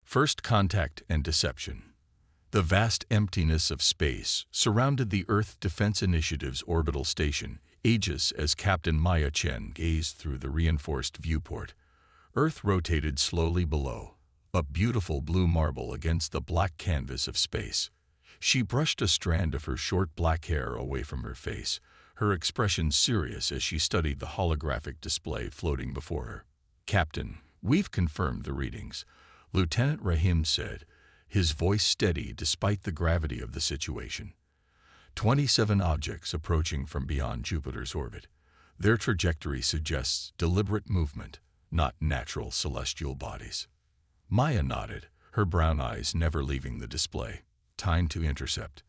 First contact and deception. The vast emptiness of space surrounded the Earth Defense Initiative's orbital station, Aegis, as Captain Maya Chen gazed through the reinforced viewport. Earth rotated slowly below, a beautiful blue marble against the black canvas of space. She brushed a strand of her short black hair away from her face, her expression serious as she studied the holographic display floating before her. "Captain, we've confirmed the readings," Lieutenant Rahim said, his voice steady despite the gravity of the situation. 27 objects approaching from beyond Jupiter's orbit. Their trajectory suggests deliberate movement, not natural celestial bodies. Maya nodded, her brown eyes never leaving the display. Time to intercept.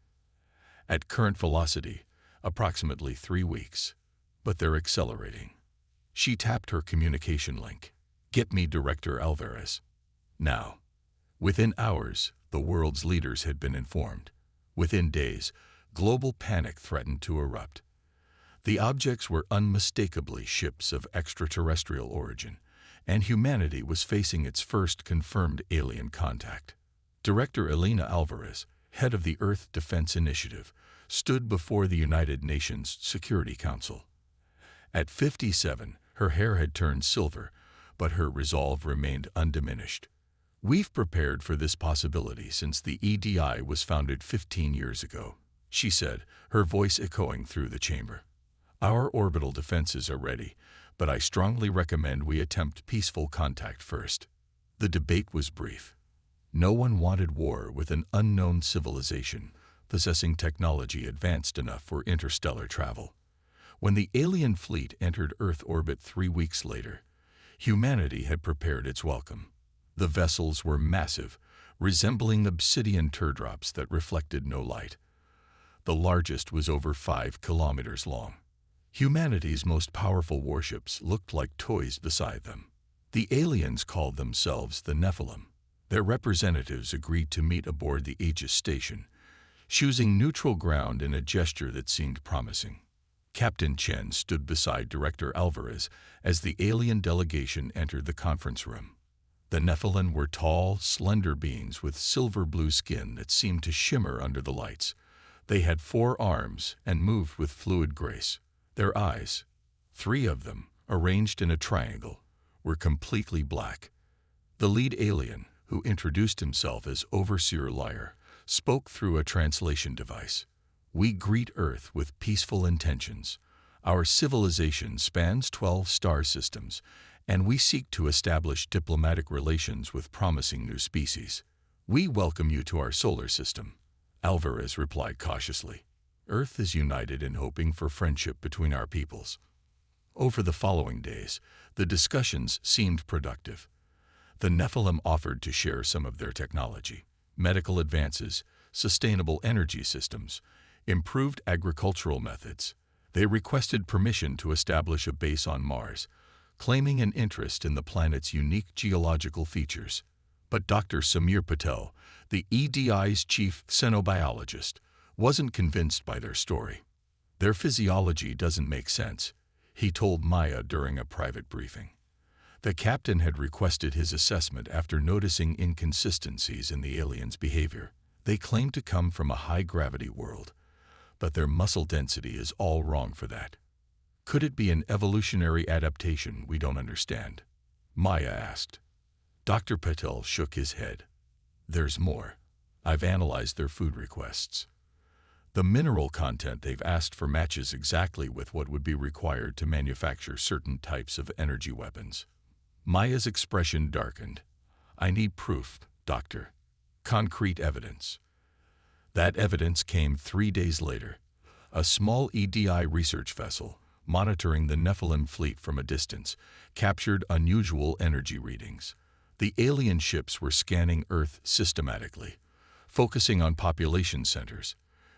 At current velocity, approximately 3 weeks. But they're accelerating. She tapped her communication link. "Get me Director Alvarez. Now." Within hours, the world's leaders had been informed. Within days, global panic threatened to erupt. The objects were unmistakably ships of extraterrestrial origin, and humanity was facing its first confirmed alien contact. Director Elena Alvarez, head of the Earth Defense Initiative, stood before the United Nations Security Council. At 57, her hair had turned silver, but her resolve remained undiminished. "We've prepared for this possibility since the EDI was founded 15 years ago," she said, her voice echoing through the chamber. "Our orbital defenses are ready, but I strongly recommend we attempt peaceful contact first." The debate was brief. No one wanted war with an unknown civilization possessing technology advanced enough for interstellar travel. When the alien fleet entered Earth orbit 3 weeks later, humanity had prepared its welcome. The vessels were massive, resembling obsidian teardrops that reflected no light. The largest was over 5 kilometers long. Humanity's most powerful warships looked like toys beside them. The aliens called themselves the Nephilim. Their representatives agreed to meet aboard the Aegis station, choosing neutral ground in a gesture that seemed promising. Captain Chen stood beside Director Alvarez as the alien delegation entered the conference room. The Nephilim were tall, slender beings with silver-blue skin that seemed to shimmer under the lights. They had 4 arms and moved with fluid grace. Their eyes, 3 of them, arranged in a triangle, were completely black. The lead alien, who introduced himself as Overseer Lyre, spoke through a translation device. "We greet Earth with peaceful intentions. Our civilization spans 12 star systems, and we seek to establish diplomatic relations with promising new species. We welcome you to our solar system," Alvarez replied cautiously. "Earth is united in hoping for friendship between our peoples." Over the following days, the discussions seemed productive. The Nephilim offered to share some of their technology, medical advances, sustainable energy systems, improved agricultural methods. They requested permission to establish a base on Mars, claiming an interest in the planet's unique geological features. But Dr. Samir Patel, the EDI's chief xenobiologist, wasn't convinced by their story. "Their physiology doesn't make sense," he told Maya during a private briefing. The captain had requested his assessment after noticing inconsistencies in the aliens' behavior. They claimed to come from a high-gravity world, but their muscle density is all wrong for that. "Could it be an evolutionary adaptation we don't understand?" Maya asked. Dr. Patel shook his head. "There's more. I've analyzed their food requests. The mineral content they've asked for matches exactly with what would be required to manufacture certain types of energy weapons." Maya's expression darkened. "I need proof, Doctor. Concrete evidence." That evidence came 3 days later. A small EDI research vessel, monitoring the Nephilim fleet from a distance, captured unusual energy readings. The alien ships were scanning Earth systematically, focusing on population centers,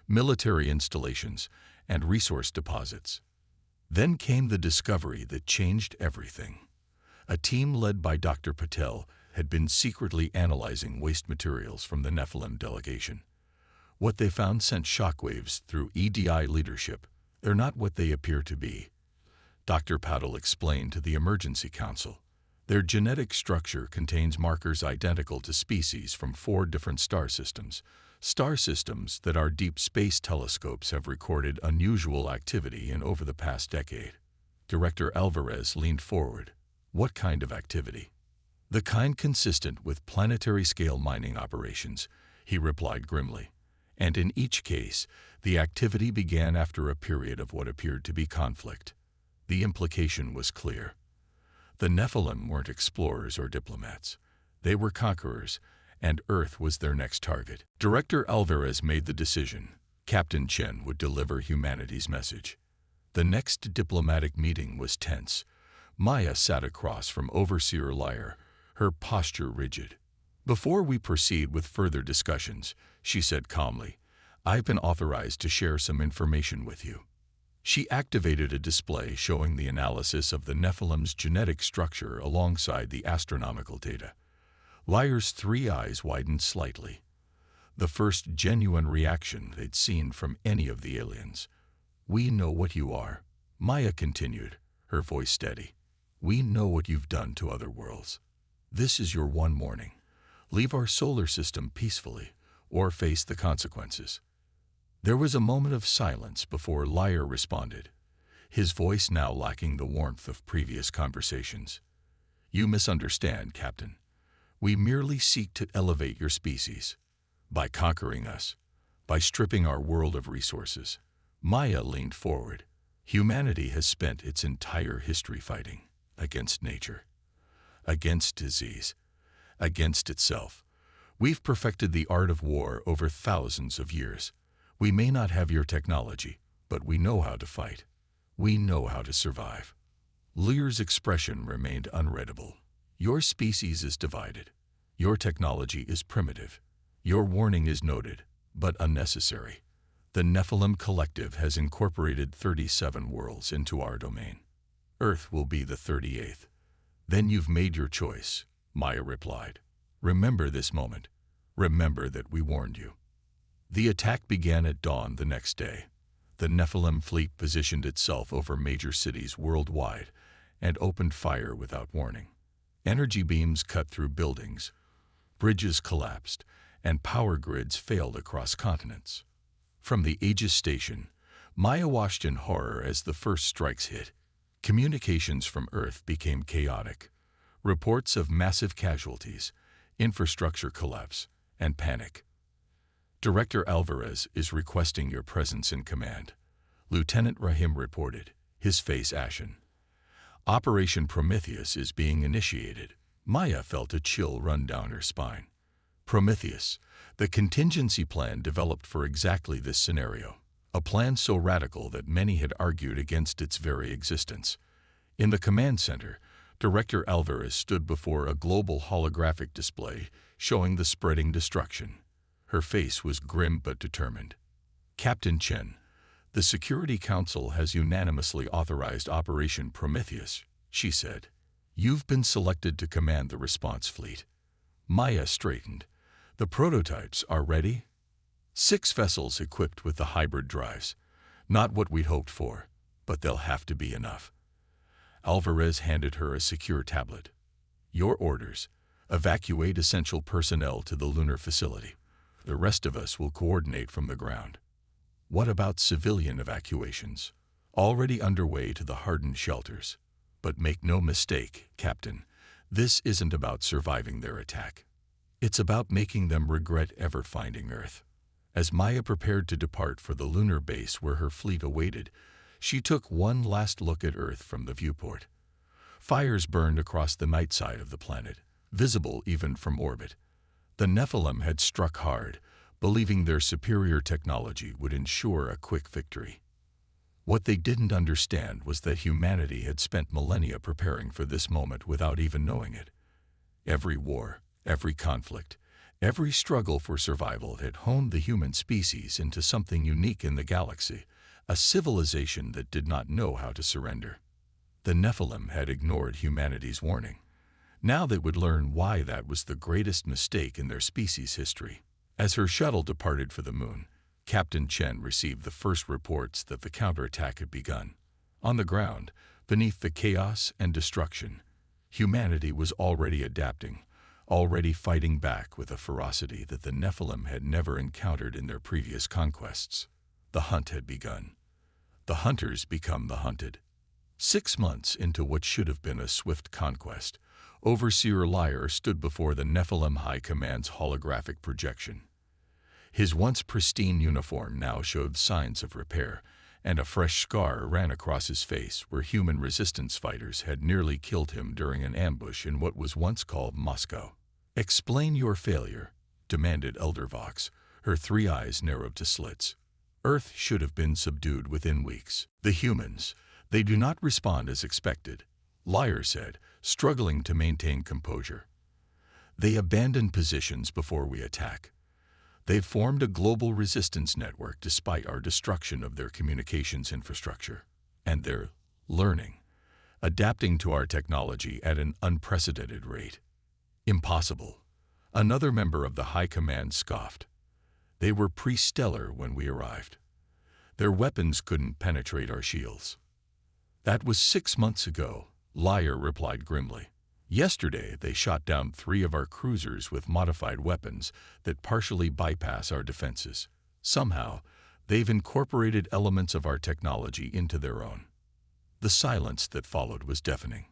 military installations, and resource deposits. Then came the discovery that changed everything. A team led by Dr. Patel had been secretly analyzing waste materials from the Nephilim delegation. What they found sent shockwaves through EDI leadership. "They're not what they appear to be," Dr. Patel explained to the Emergency Council. Their genetic structure contains markers identical to species from 4 different star systems that our deep space telescopes have recorded unusual activity in over the past decade. Director Alvarez leaned forward. What kind of activity? The kind consistent with planetary-scale mining operations, he replied grimly. And in each case, the activity began after a period of what appeared to be conflict. The implication was clear. The Nephilim weren't explorers or diplomats. They were conquerors, and Earth was their next target. Director Alvarez made the decision. Captain Chen would deliver humanity's message. The next diplomatic meeting was tense. Maya sat across from Overseer Liar, her posture rigid. Before we proceed with further discussions, she said calmly, I've been authorized to share some information with you. She activated a display showing the analysis of the Nephilim's genetic structure alongside the astronomical data. Liar's 3 eyes widened slightly. The first genuine reaction they'd seen from any of the aliens. We know what you are, Maya continued, her voice steady. We know what you've done to other worlds. This is your one warning. Leave our solar system peacefully, or face the consequences. There was a moment of silence before Liar responded, his voice now lacking the warmth of previous conversations. You misunderstand, Captain. We merely seek to elevate your species. By conquering us, by stripping our world of resources. Maya leaned forward. Humanity has spent its entire history fighting against nature, against disease, against itself. We've perfected the art of war over thousands of years. We may not have your technology, but we know how to fight. We know how to survive. Lear's expression remained unreadable. Your species is divided. Your technology is primitive. Your warning is noted, but unnecessary. The Nephilim Collective has incorporated 37 worlds into our domain. Earth will be the 38th. Then you've made your choice, Maya replied. Remember this moment. Remember that we warned you. The attack began at dawn the next day. The Nephilim fleet positioned itself over major cities worldwide and opened fire without warning. Energy beams cut through buildings, bridges collapsed, and power grids failed across continents. From the Aegis station, Maya watched in horror as the first strikes hit. Communications from Earth became chaotic. Reports of massive casualties, infrastructure collapse, and panic. Director Alvarez is requesting your presence in command, Lieutenant Rahim reported, his face ashen. Operation Prometheus is being initiated. Maya felt a chill run down her spine. Prometheus, the contingency plan developed for exactly this scenario, a plan so radical that many had argued against its very existence. In the command center, Director Alvarez stood before a global holographic display showing the spreading destruction. Her face was grim but determined. Captain Chen, the Security Council has unanimously authorized Operation Prometheus, she said. You've been selected to command the response fleet. Maya straightened. The prototypes are ready? 6 vessels equipped with the hybrid drives. Not what we'd hoped for, but they'll have to be enough. Alvarez handed her a secure tablet. Your orders. Evacuate essential personnel to the lunar facility. The rest of us will coordinate from the ground. What about civilian evacuations? Already underway to the hardened shelters. But make no mistake, Captain, this isn't about surviving their attack. It's about making them regret ever finding Earth. As Maya prepared to depart for the lunar base where her fleet awaited, she took one last look at Earth from the viewport. Fires burned across the night side of the planet, visible even from orbit. The Nephilim had struck hard, believing their superior technology would ensure a quick victory. What they didn't understand was that humanity had spent millennia preparing for this moment without even knowing it. Every war, every conflict, every struggle for survival had honed the human species into something unique in the galaxy, a civilization that did not know how to surrender. The Nephilim had ignored humanity's warning. Now they would learn why that was the greatest mistake in their species' history. As her shuttle departed for the moon, Captain Chen received the first reports that the counterattack had begun. On the ground, beneath the chaos and destruction, Humanity was already adapting, already fighting back with a ferocity that the Nephilim had never encountered in their previous conquests. The hunt had begun. The hunters become the hunted. 6 months into what should have been a swift conquest, Overseer Liar stood before the Nephilim High Command's holographic projection. His once pristine uniform now showed signs of repair, and a fresh scar ran across his face where human resistance fighters had nearly killed him during an ambush in what was once called Moscow. "Explain your failure," demanded Elder Vox, her 3 eyes narrowed to slits. "Earth should have been subdued within weeks. The humans, they do not respond as expected," Liar said, struggling to maintain composure. "They abandon positions before we attack. They've formed a global resistance network despite our destruction of their communications infrastructure. And they're learning, adapting to our technology at an unprecedented rate." "Impossible," another member of the High Command scoffed. "They were pre-stellar when we arrived. Their weapons couldn't penetrate our shields." "That was 6 months ago," Liar replied grimly. "Yesterday they shot down 3 of our cruisers with modified weapons that partially bypass our defenses. Somehow, they've incorporated elements of our technology into their own." The silence that followed was deafening.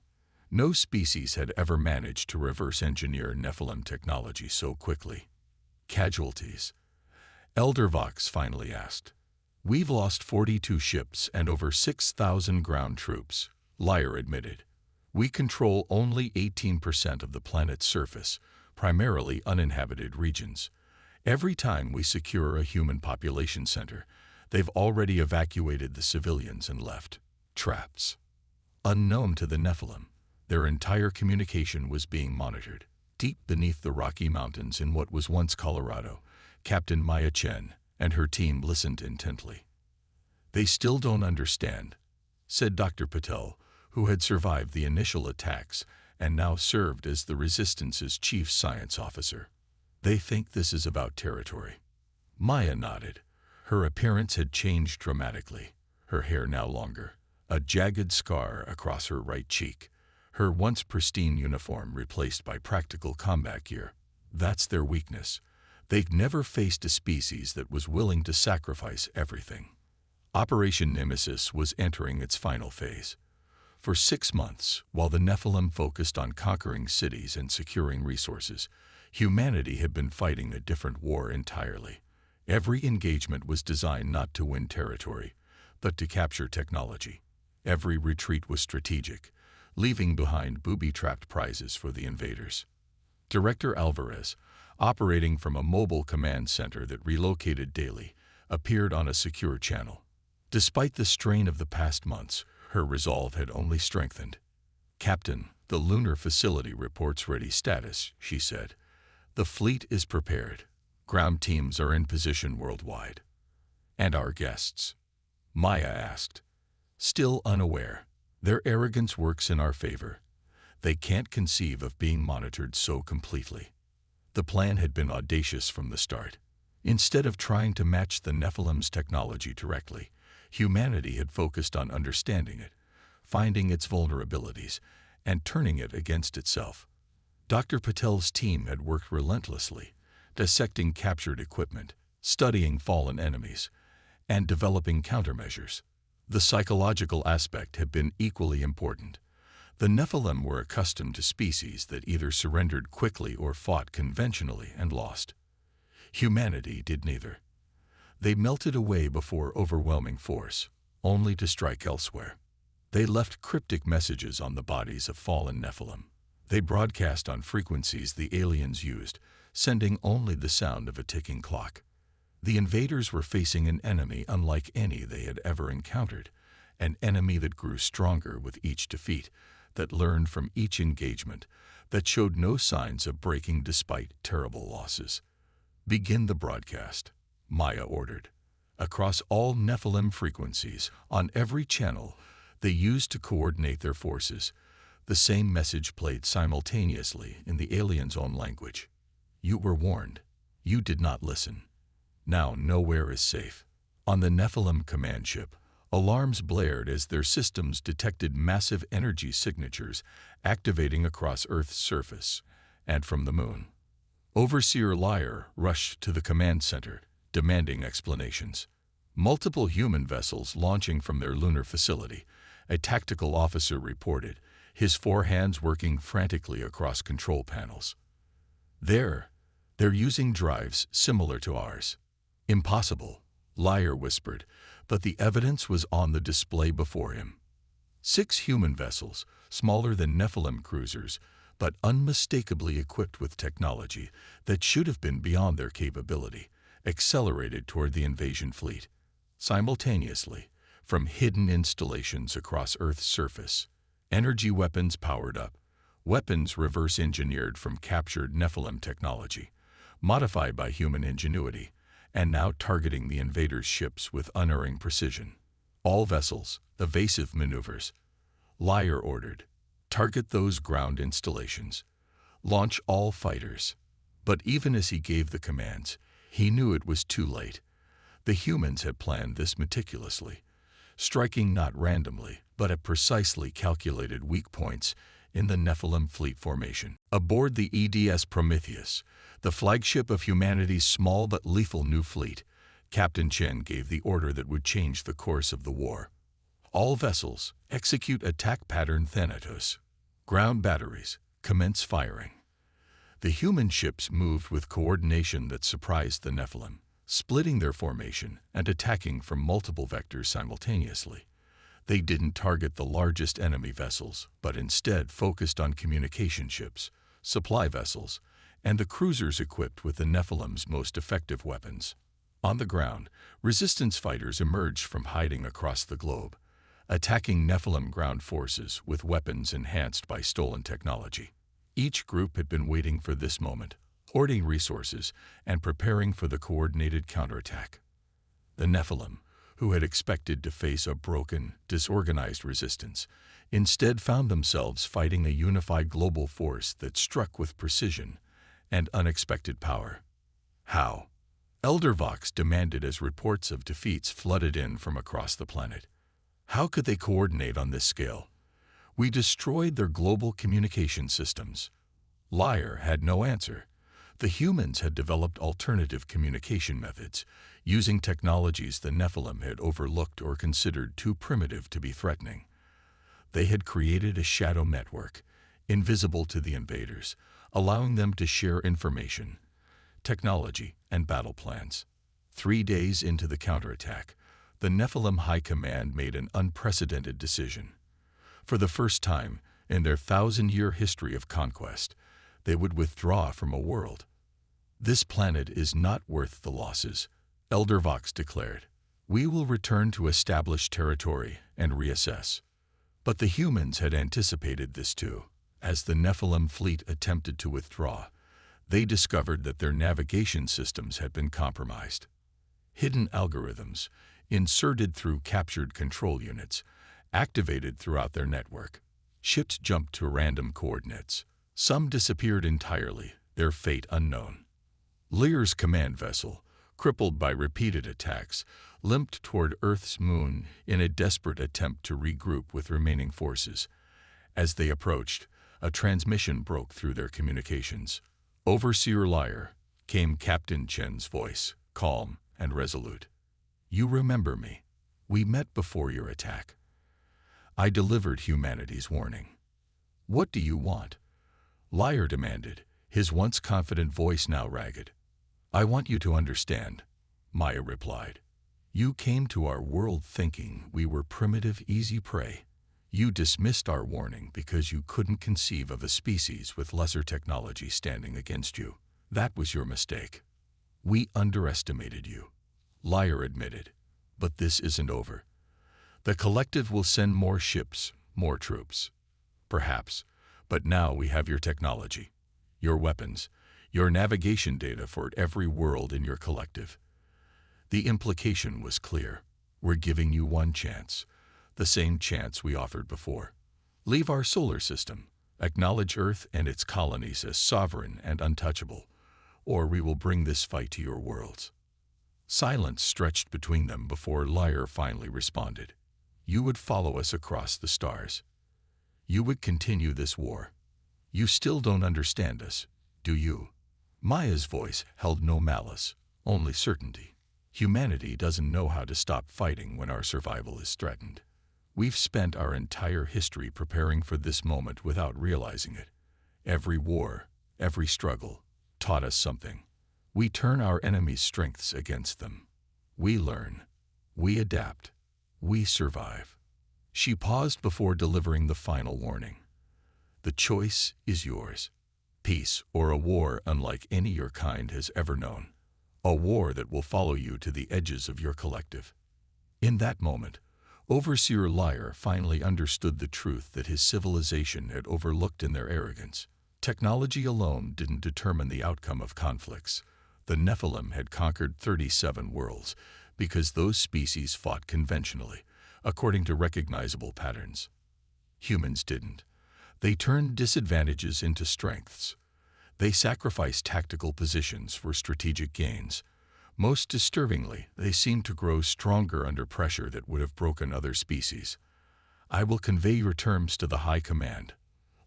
No species had ever managed to reverse engineer Nephilim technology so quickly. "Casualties?" Elder Vox finally asked. "We've lost 42 ships and over 6,000 ground troops," Liar admitted. "We control only 18% of the planet's surface, primarily uninhabited regions. Every time we secure a human population center, they've already evacuated the civilians and left traps." Unknown to the Nephilim, their entire communication was being monitored. Deep beneath the Rocky Mountains in what was once Colorado, Captain Maya Chen and her team listened intently. "They still don't understand," said Dr. Patel, who had survived the initial attacks and now served as the Resistance's chief science officer. "They think this is about territory." Maya nodded. Her appearance had changed dramatically, her hair now longer, a jagged scar across her right cheek, her once pristine uniform replaced by practical combat gear. "That's their weakness. They've never faced a species that was willing to sacrifice everything." Operation Nemesis was entering its final phase. For 6 months, while the Nephilim focused on conquering cities and securing resources, humanity had been fighting a different war entirely. Every engagement was designed not to win territory, but to capture technology. Every retreat was strategic, leaving behind booby-trapped prizes for the invaders. Director Alvarez, operating from a mobile command center that relocated daily, appeared on a secure channel. Despite the strain of the past months, her resolve had only strengthened. "Captain, the lunar facility reports ready status," she said. "The fleet is prepared. Ground teams are in position worldwide." "And our guests?" Maya asked. Still unaware, their arrogance works in our favor. They can't conceive of being monitored so completely. The plan had been audacious from the start. Instead of trying to match the Nephilim's technology directly, humanity had focused on understanding it, finding its vulnerabilities, and turning it against itself. Dr. Patel's team had worked relentlessly, dissecting captured equipment, studying fallen enemies, and developing countermeasures. The psychological aspect had been equally important. The Nephilim were accustomed to species that either surrendered quickly or fought conventionally and lost. Humanity did neither. They melted away before overwhelming force, only to strike elsewhere. They left cryptic messages on the bodies of fallen Nephilim. They broadcast on frequencies the aliens used, sending only the sound of a ticking clock. The invaders were facing an enemy unlike any they had ever encountered, an enemy that grew stronger with each defeat, that learned from each engagement, that showed no signs of breaking despite terrible losses. "Begin the broadcast," Maya ordered. Across all Nephilim frequencies, on every channel they used to coordinate their forces, the same message played simultaneously in the aliens' own language. "You were warned. You did not listen. Now nowhere is safe." On the Nephilim command ship, Alarms blared as their systems detected massive energy signatures activating across Earth's surface and from the moon. Overseer Liar rushed to the command center, demanding explanations. Multiple human vessels launching from their lunar facility, a tactical officer reported, his four hands working frantically across control panels. They're using drives similar to ours. Impossible, Liar whispered, but the evidence was on the display before him. 6 human vessels, smaller than Nephilim cruisers, but unmistakably equipped with technology that should have been beyond their capability, accelerated toward the invasion fleet. Simultaneously, from hidden installations across Earth's surface, energy weapons powered up, weapons reverse-engineered from captured Nephilim technology, modified by human ingenuity, and now targeting the invaders' ships with unerring precision. All vessels, evasive maneuvers. Liar ordered, target those ground installations. Launch all fighters. But even as he gave the commands, he knew it was too late. The humans had planned this meticulously, striking not randomly, but at precisely calculated weak points in the Nephilim fleet formation. Aboard the EDS Prometheus, the flagship of humanity's small but lethal new fleet, Captain Chen gave the order that would change the course of the war. All vessels, execute attack pattern Thanatos. Ground batteries, commence firing. The human ships moved with coordination that surprised the Nephilim, splitting their formation and attacking from multiple vectors simultaneously. They didn't target the largest enemy vessels, but instead focused on communication ships, supply vessels, and the cruisers equipped with the Nephilim's most effective weapons. On the ground, resistance fighters emerged from hiding across the globe, attacking Nephilim ground forces with weapons enhanced by stolen technology. Each group had been waiting for this moment, hoarding resources and preparing for the coordinated counterattack. The Nephilim, who had expected to face a broken, disorganized resistance, instead found themselves fighting a unified global force that struck with precision and unexpected power. How? Elder Vox demanded as reports of defeats flooded in from across the planet. How could they coordinate on this scale? We destroyed their global communication systems. Liar had no answer. The humans had developed alternative communication methods, using technologies the Nephilim had overlooked or considered too primitive to be threatening. They had created a shadow network, invisible to the invaders, allowing them to share information, technology, and battle plans. 3 days into the counterattack, the Nephilim High Command made an unprecedented decision. For the first time in their 1,000-year history of conquest, they would withdraw from a world. This planet is not worth the losses, Elder Vox declared. We will return to established territory and reassess. But the humans had anticipated this too. As the Nephilim fleet attempted to withdraw, they discovered that their navigation systems had been compromised. Hidden algorithms, inserted through captured control units, activated throughout their network. Ships jumped to random coordinates. Some disappeared entirely, their fate unknown. Lear's command vessel, crippled by repeated attacks, limped toward Earth's moon in a desperate attempt to regroup with remaining forces. As they approached, a transmission broke through their communications. Overseer Liar, came Captain Chen's voice, calm and resolute. You remember me. We met before your attack. I delivered humanity's warning. What do you want? Liar demanded, his once confident voice now ragged. I want you to understand, Maya replied. You came to our world thinking we were primitive, easy prey. You dismissed our warning because you couldn't conceive of a species with lesser technology standing against you. That was your mistake. We underestimated you, Liar admitted. But this isn't over. The collective will send more ships, more troops. Perhaps, but now we have your technology, your weapons, your navigation data for every world in your collective. The implication was clear. We're giving you one chance, the same chance we offered before. Leave our solar system, acknowledge Earth and its colonies as sovereign and untouchable, or we will bring this fight to your worlds. Silence stretched between them before Lyre finally responded. You would follow us across the stars. You would continue this war. You still don't understand us, do you? Maya's voice held no malice, only certainty. Humanity doesn't know how to stop fighting when our survival is threatened. We've spent our entire history preparing for this moment without realizing it. Every war, every struggle, taught us something. We turn our enemies' strengths against them. We learn. We adapt. We survive. She paused before delivering the final warning. The choice is yours. Peace or a war unlike any your kind has ever known. A war that will follow you to the edges of your collective. In that moment, Overseer Lyre finally understood the truth that his civilization had overlooked in their arrogance. Technology alone didn't determine the outcome of conflicts. The Nephilim had conquered 37 worlds because those species fought conventionally, according to recognizable patterns. Humans didn't. They turned disadvantages into strengths. They sacrificed tactical positions for strategic gains. Most disturbingly, they seemed to grow stronger under pressure that would have broken other species. I will convey your terms to the High Command,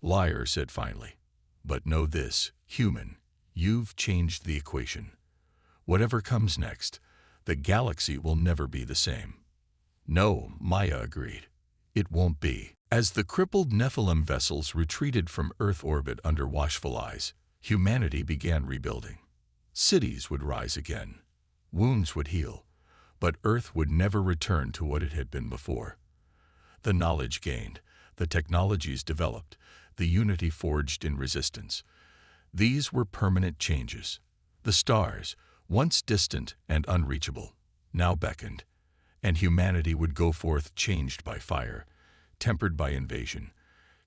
Lyre said finally. But know this, human, you've changed the equation. Whatever comes next, the galaxy will never be the same. No, Maya agreed. It won't be. As the crippled Nephilim vessels retreated from Earth orbit under watchful eyes, humanity began rebuilding. Cities would rise again. Wounds would heal, but Earth would never return to what it had been before. The knowledge gained, the technologies developed, the unity forged in resistance. These were permanent changes. The stars, once distant and unreachable, now beckoned, and humanity would go forth changed by fire, tempered by invasion,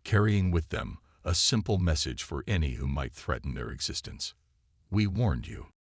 carrying with them a simple message for any who might threaten their existence. We warned you.